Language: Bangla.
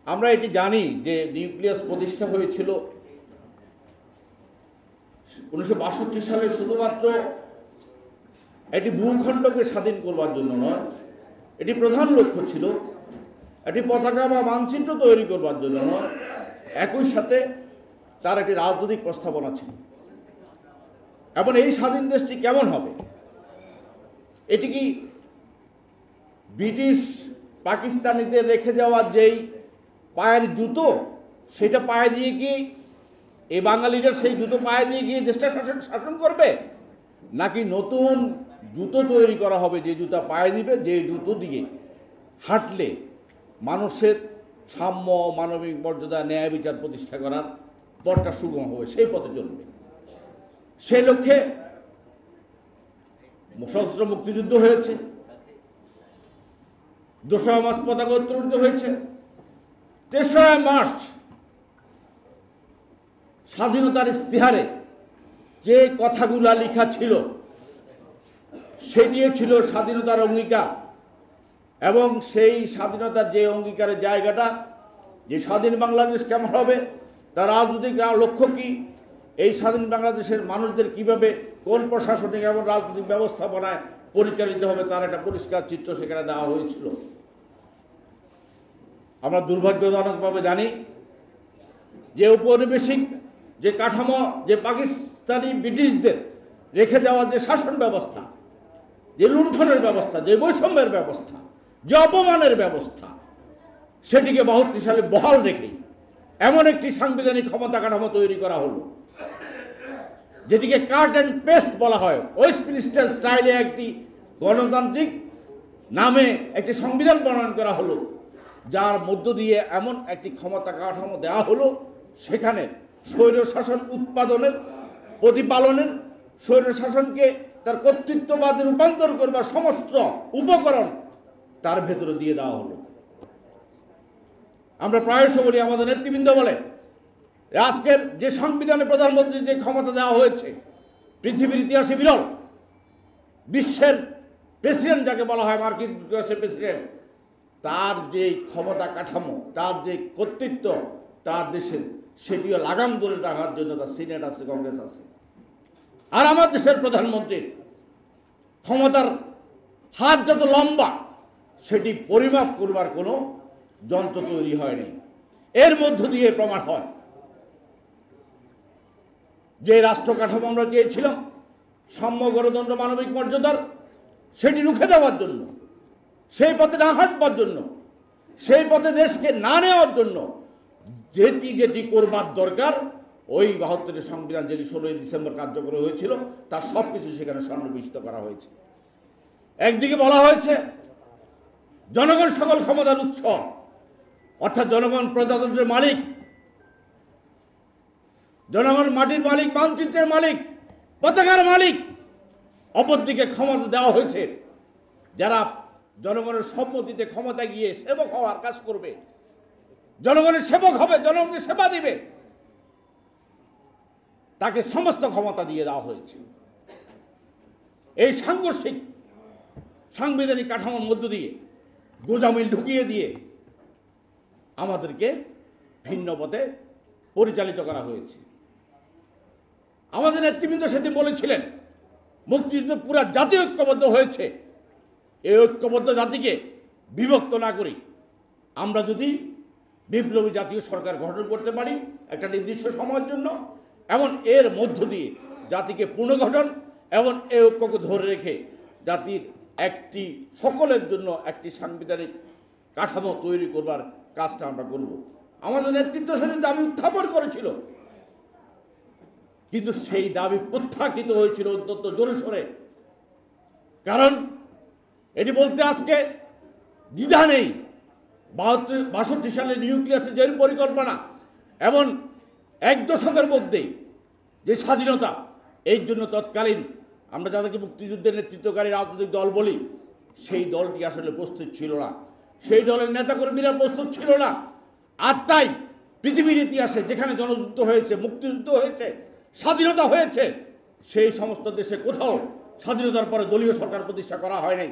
আমরা এটি জানি যে নিউক্লিয়াস প্রতিষ্ঠা হয়েছিল 1962 সালে শুধুমাত্র এটি ভূখণ্ডকে স্বাধীন করবার জন্য নয়, এটি প্রধান লক্ষ্য ছিল এটি পতাকা বা মানচিত্র তৈরি করবার জন্য নয়, একই সাথে তার একটি রাজনৈতিক প্রস্তাবনা ছিল। এবং এই স্বাধীন দেশটি কেমন হবে, এটি কি ব্রিটিশ পাকিস্তানিদের রেখে যাওয়া যেই পায়ের জুতো, সেটা পায়ে দিয়ে কি এই বাঙালিরা সেই জুতো পায়ে দিয়ে গিয়ে দেশটা শাসন করবে, নাকি নতুন জুতো তৈরি করা হবে যে জুতা পায়ে দিবে, যে জুতো দিয়ে হাঁটলে মানুষের সাম্য, মানবিক মর্যাদা, ন্যায় বিচার প্রতিষ্ঠা করার পথটা সুগম হবে, সেই পথে চলবে। সেই লক্ষ্যে সশস্ত্র মুক্তিযুদ্ধ হয়েছে, 2রা মার্চ পতাকা উত্তোলিত হয়েছে, 3রা মার্চ স্বাধীনতার ইস্তিহারে যে কথাগুলা লেখা ছিল সেটিও ছিল স্বাধীনতার অঙ্গীকার। এবং সেই স্বাধীনতার যে অঙ্গীকারের জায়গাটা, যে স্বাধীন বাংলাদেশ কেমন হবে, তার রাজনৈতিক লক্ষ্য কি, এই স্বাধীন বাংলাদেশের মানুষদের কিভাবে কোন প্রশাসনিক এবং রাজনৈতিক ব্যবস্থাপনায় পরিচালিত হবে, তার একটা পরিষ্কার চিত্র সেখানে দেওয়া হয়েছিল। আমরা দুর্ভাগ্যজনকভাবে জানি যে ঔপনিবেশিক যে কাঠামো, যে পাকিস্তানি ব্রিটিশদের রেখে যাওয়া যে শাসন ব্যবস্থা, যে লুণ্ঠনের ব্যবস্থা, যে বৈষম্যের ব্যবস্থা, যে অপমানের ব্যবস্থা, সেটিকে 72 সালে বহাল রেখেই এমন একটি সাংবিধানিক ক্ষমতা কাঠামো তৈরি করা হলো, যেটিকে কাট অ্যান্ড পেস্ট বলা হয়। ওয়েস্টমিনিস্টার স্টাইলে একটি গণতান্ত্রিক নামে একটি সংবিধান প্রণয়ন করা হলো, যার মধ্য দিয়ে এমন একটি ক্ষমতা কাঠামো দেওয়া হলো, সেখানে স্বৈরশাসন উৎপাদনের, প্রতিপালনের, স্বৈরশাসনকে তার কর্তৃত্ববাদে রূপান্তর করবার সমস্ত উপকরণ তার ভেতরে দিয়ে দেওয়া হলো। আমরা প্রায়শ বলি, আমাদের নেতৃবৃন্দ বলে, আজকের যে সংবিধানে প্রধানমন্ত্রীর যে ক্ষমতা দেওয়া হয়েছে পৃথিবীর ইতিহাসে বিরল। বিশ্বের প্রেসিডেন্ট যাকে বলা হয়, মার্কিন যুক্তরাষ্ট্রের প্রেসিডেন্ট, তার যে ক্ষমতা কাঠামো, তার যে কর্তৃত্ব তার দেশের, সেটিও লাগাম ধরে রাখার জন্য তার সিনেট আছে, কংগ্রেস আছে। আর আমার দেশের প্রধানমন্ত্রীর ক্ষমতার হাত যত লম্বা, সেটি পরিমাপ করবার কোনো যন্ত্র তৈরি হয়নি। এর মধ্য দিয়ে প্রমাণ হয় যে রাষ্ট্র কাঠামো আমরা চেয়েছিলাম সাম্য, গণতন্ত্র, মানবিক মর্যাদার, সেটি রুখে দেওয়ার জন্য, সেই পথে না হাঁটবার জন্য, সেই পথে দেশকে না নেওয়ার জন্য যেটি করবার দরকার, ওই 72 সংবিধান যেটি 16 ডিসেম্বর কার্যকর হয়েছিল, তার সব কিছু সেখানে সন্নিবেশিত করা হয়েছে। একদিকে বলা হয়েছে জনগণ সকল ক্ষমতার উৎস, অর্থাৎ জনগণ প্রজাতন্ত্রের মালিক, জনগণ মাটির মালিক, মানচিত্রের মালিক, পতাকার মালিক। অপরদিকে ক্ষমতা দেওয়া হয়েছে যারা জনগণের সম্মতিতে ক্ষমতা গিয়ে সেবক হওয়ার কাজ করবে, জনগণের সেবক হবে, জনগণকে সেবা দিবে, তাকে সমস্ত ক্ষমতা দিয়ে দেওয়া হয়েছে। এই সাংঘর্ষিক সাংবিধানিক কাঠামোর মধ্য দিয়ে গোজামিল ঢুকিয়ে দিয়ে আমাদেরকে ভিন্ন পথে পরিচালিত করা হয়েছে। আমাদের নেতৃবৃন্দ সেদিন বলেছিলেন, মুক্তিযুদ্ধ পুরা জাতি ঐক্যবদ্ধ হয়েছে। এই ঐক্যবদ্ধ জাতিকে বিভক্ত না করি আমরা যদি বিপ্লবী জাতীয় সরকার গঠন করতে পারি একটা নির্দিষ্ট সময়ের জন্য, এবং এর মধ্য দিয়ে জাতিকে পুনর্গঠন এবং এই ঐক্যকে ধরে রেখে জাতির একটি, সকলের জন্য একটি সাংবিধানিক কাঠামো তৈরি করবার কাজটা আমরা করব। আমাদের নেতৃত্ব সেদিন দাবি উত্থাপন করেছিল, কিন্তু সেই দাবি প্রত্যাখ্যাত হয়েছিল অত্যন্ত জোরে সোরে। কারণ এটি বলতে আজকে দ্বিধা নেই, 62 সালে নিউক্লিয়াসের যে পরিকল্পনা এবং 1 দশকের মধ্যেই যে স্বাধীনতা, এই জন্য তৎকালীন আমরা যাদেরকে মুক্তিযুদ্ধের নেতৃত্বকারী রাজনৈতিক দল বলি, সেই দলটি আসলে প্রস্তুত ছিল না, সেই দলের নেতাকর্মীরা প্রস্তুত ছিল না। আর তাই পৃথিবীর ইতিহাসে যেখানে জনযুদ্ধ হয়েছে, মুক্তিযুদ্ধ হয়েছে, স্বাধীনতা হয়েছে, সেই সমস্ত দেশে কোথাও স্বাধীনতার পরে দলীয় সরকার প্রতিষ্ঠা করা হয় নাই।